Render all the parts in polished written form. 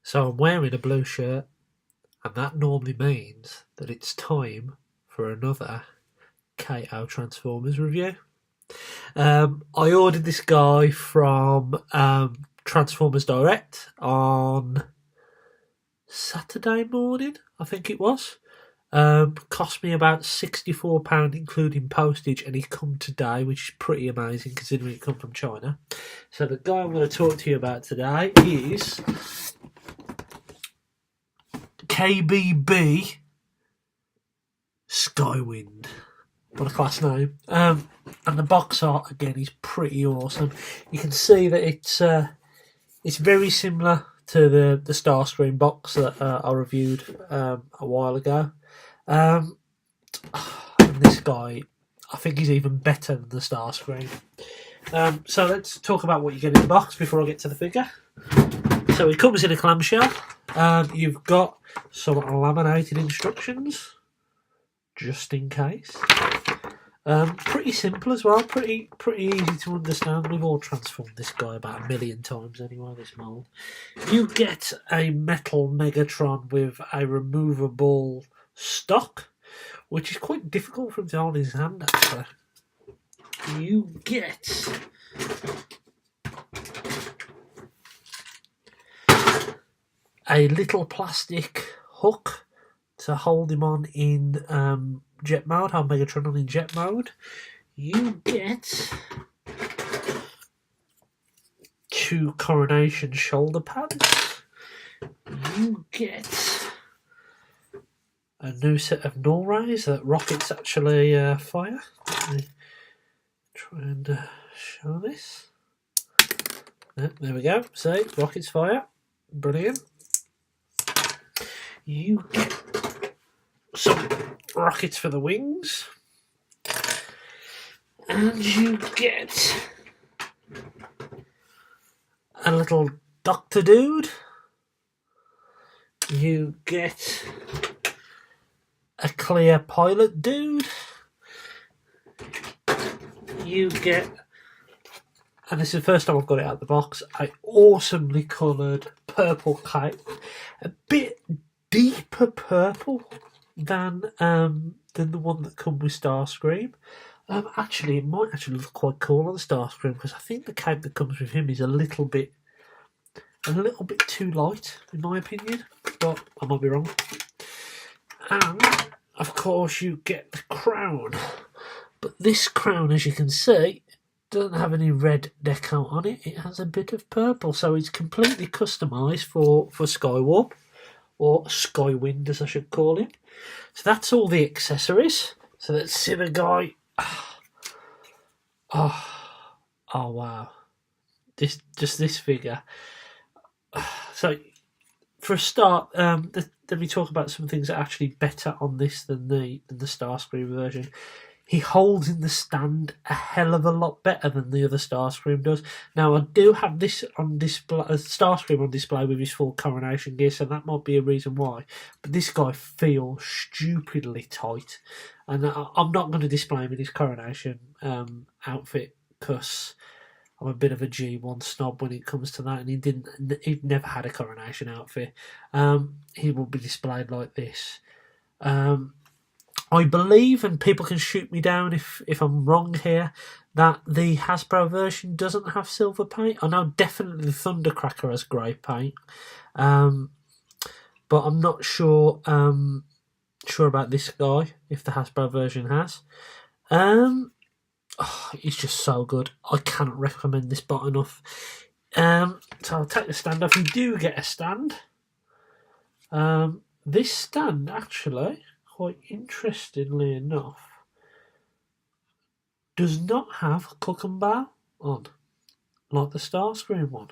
So I'm wearing a blue shirt, and that normally means that it's time for another KO Transformers review. I ordered this guy from Transformers Direct on Saturday morning, I think it was. Cost me about £64 including postage, and he come today, which is pretty amazing considering it come from China. So the guy I'm going to talk to you about today is KBB Skywind. What a class name. And the box art again is pretty awesome. You can see that it's very similar to the Starscream box that I reviewed a while ago. And this guy, I think he's even better than the Starscream. So let's talk about what you get in the box before I get to the figure. So it comes in a clamshell. You've got some laminated instructions, just in case. Pretty simple as well, pretty easy to understand. We've all transformed this guy about 1 million times anyway, this mould. You get a metal Megatron with a removable stock, which is quite difficult for him to hold in his hand actually. You get a little plastic hook to hold him on in jet mode, have Megatron on in jet mode. You get 2 coronation shoulder pads. You get a new set of null rays that rockets actually fire. Let me try and show this. There we go. See, rockets fire. Brilliant. You get some rockets for the wings, and you get a little Doctor Dude. You get a clear Pilot Dude. You get, and this is the first time I've got it out of the box, a awesomely coloured purple cape, a bit deeper purple than the one that comes with Starscream. Actually, it might actually look quite cool on the Starscream because I think the cape that comes with him is a little bit too light, in my opinion. But I might be wrong. And of course, you get the crown. But this crown, as you can see, doesn't have any red decal on it. It has a bit of purple, so it's completely customised for Skywarp, or Skywind as I should call him. So that's all the accessories. So let's see the guy. Oh wow. This figure. So for a start, let me talk about some things that are actually better on this than the Starscream version. He holds in the stand a hell of a lot better than the other Starscream does. Now, I do have this on display, Starscream on display with his full coronation gear, so that might be a reason why. But this guy feels stupidly tight. And I'm not going to display him in his coronation outfit because I'm a bit of a G1 snob when it comes to that, and he'd never had a coronation outfit. He will be displayed like this. I believe, and people can shoot me down if I'm wrong here, that the Hasbro version doesn't have silver paint. I know definitely the Thundercracker has grey paint, but I'm not sure about this guy, if the Hasbro version has. It's just so good. I cannot recommend this bot enough. So I'll take the stand off. You do get a stand. This stand actually, quite interestingly enough, does not have cook and bow on, like the Starscream one.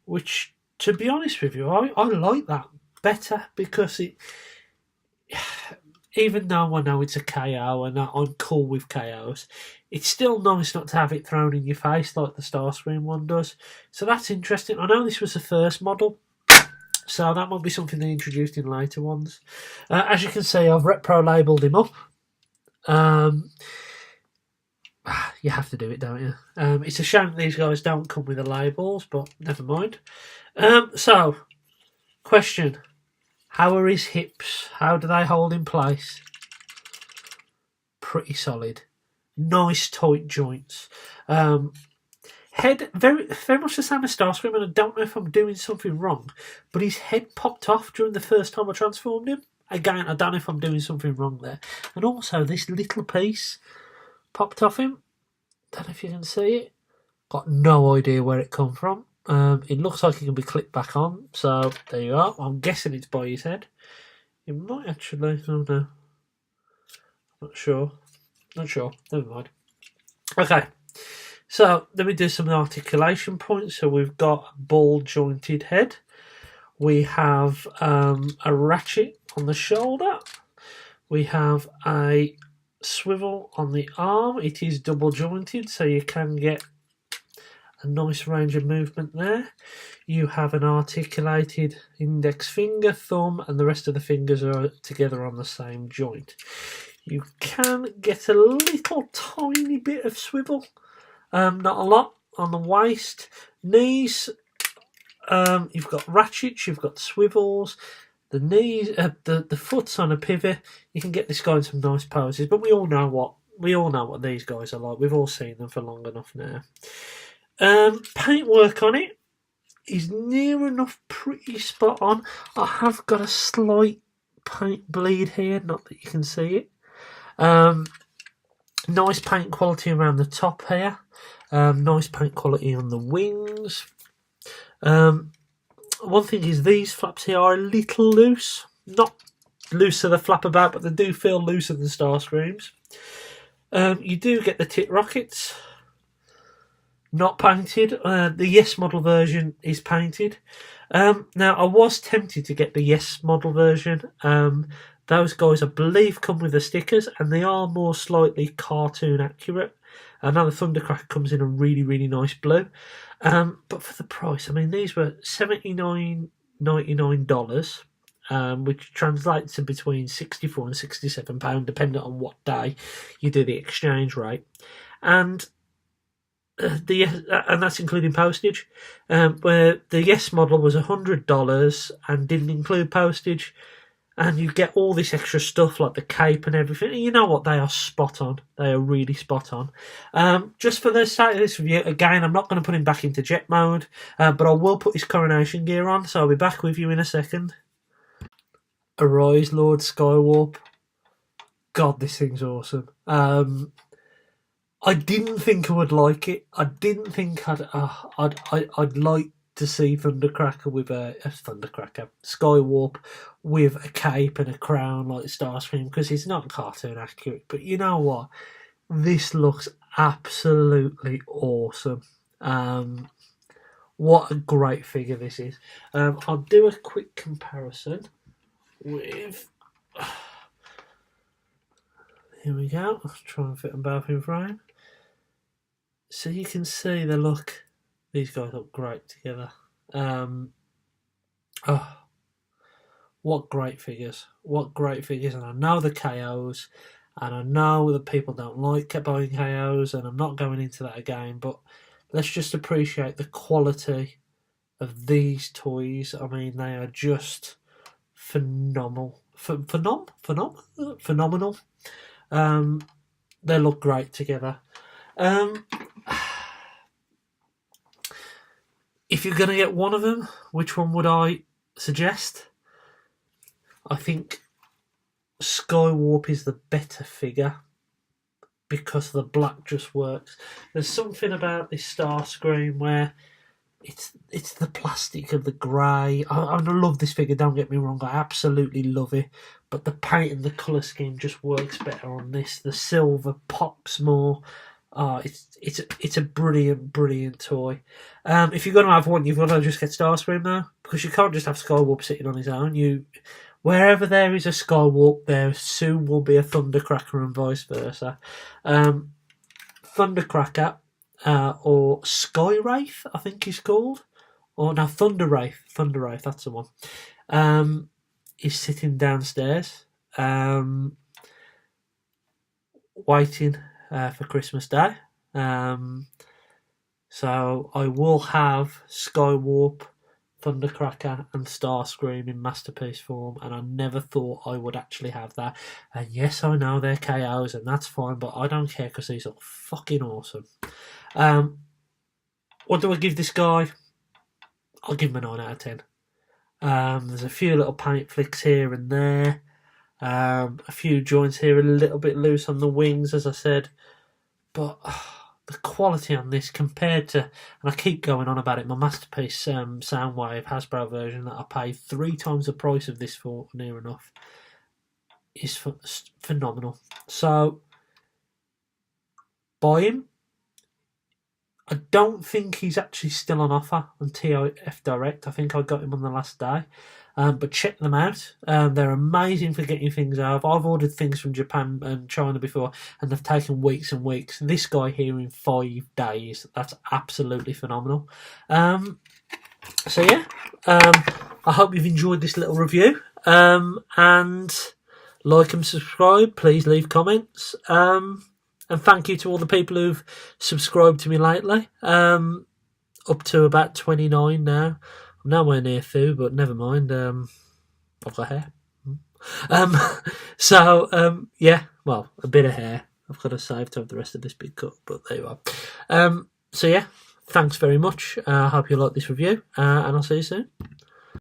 Which, to be honest with you, I like that better because it, even though I know it's a KO and I'm cool with KOs, it's still nice not to have it thrown in your face like the Starscream one does. So that's interesting. I know this was the first model, so that might be something they introduced in later ones. As you can see, I've retro labelled him up. You have to do it, don't you? It's a shame these guys don't come with the labels, but never mind. So Question: how are his hips? How do they hold in place? Pretty solid. Nice tight joints. Head very much the same as Starscream, and I don't know if I'm doing something wrong, but his head popped off during the first time I transformed him. Again, I don't know if I'm doing something wrong there. And also, this little piece popped off him. Don't know if you can see it. Got no idea where it come from. It looks like it can be clipped back on, so there you are. I'm guessing it's by his head. It might actually. Oh no. Not sure. Never mind. Okay. So let me do some articulation points. So we've got a ball jointed head. We have a ratchet on the shoulder. We have a swivel on the arm. It is double jointed, so you can get a nice range of movement there. You have an articulated index finger, thumb, and the rest of the fingers are together on the same joint. You can get a little tiny bit of swivel. Not a lot on the waist. Knees, you've got ratchets, you've got swivels. The knees, the foot's on a pivot. You can get this guy in some nice poses, but we all know what these guys are like. We've all seen them for long enough now. Paintwork on it is near enough pretty spot on. I have got a slight paint bleed here, not that you can see it. Nice paint quality around the top here. Nice paint quality on the wings. One thing is these flaps here are a little loose. Not loose to the flap about, but they do feel looser than Starscream's. You do get the tit rockets. Not painted. The Yes model version is painted. Now, I was tempted to get the Yes model version. Those guys, I believe, come with the stickers, and they are more slightly cartoon accurate. Now the Thundercracker comes in a really, really nice blue. But for the price, I mean, these were $79.99, which translates to between £64 and £67, depending on what day you do the exchange rate. And that's including postage. Where the Yes model was $100 and didn't include postage. And you get all this extra stuff like the cape and everything. And you know what? They are spot on. They are really spot on. Just for the sake of this review, again, I'm not going to put him back into jet mode, but I will put his coronation gear on, so I'll be back with you in a second. Arise, Lord Skywarp. God, this thing's awesome. I didn't think I would like it. I didn't think I'd like to see Thundercracker with Skywarp with a cape and a crown like Starscream, because he's not cartoon accurate. But you know what? This looks absolutely awesome. What a great figure this is. I'll do a quick comparison with. Here we go. I'll try and fit them both in frame. So you can see the look. These guys look great together. What great figures. What great figures. And I know the KOs. And I know that people don't like buying KOs. And I'm not going into that again. But let's just appreciate the quality of these toys. I mean, they are just phenomenal. Phenomenal. They look great together. If you're going to get one of them, which one would I suggest? I think Skywarp is the better figure because the black just works. There's something about this Starscream where it's the plastic of the grey. I love this figure, don't get me wrong, I absolutely love it. But the paint and the colour scheme just works better on this. The silver pops more. It's a brilliant toy. If you're going to have one, you've got to just get Starscream though, because you can't just have Skywarp sitting on his own. Wherever there is a Skywarp, there soon will be a Thundercracker and vice versa. Thundercracker, or Skywraith, I think he's called, or no, Thunderwraith, that's the one. Is sitting downstairs, waiting for Christmas Day. So I will have Skywarp Thundercracker and Starscream in Masterpiece form, and I never thought I would actually have that. And yes, I know they're KOs, and that's fine, but I don't care because these are fucking awesome. What do I give this guy? I'll give him a 9 out of 10. There's a few little paint flicks here and there. A few joints here a little bit loose on the wings, as I said. But the quality on this compared to, and I keep going on about it, my Masterpiece Soundwave Hasbro version that I paid 3 times the price of this for, near enough, is phenomenal. So, buy him. I don't think he's actually still on offer on TIF Direct. I think I got him on the last day. But check them out. They're amazing for getting things out. I've ordered things from Japan and China before, and they've taken weeks and weeks. This guy here in 5 days, that's absolutely phenomenal. So yeah, I hope you've enjoyed this little review. And like and subscribe. Please leave comments. And thank you to all the people who've subscribed to me lately. Up to about 29 now. I'm nowhere near through, but never mind. I've got hair. Yeah, well, a bit of hair. I've got to save to have the rest of this big cut, but there you are. So yeah, thanks very much. I hope you like this review, and I'll see you soon.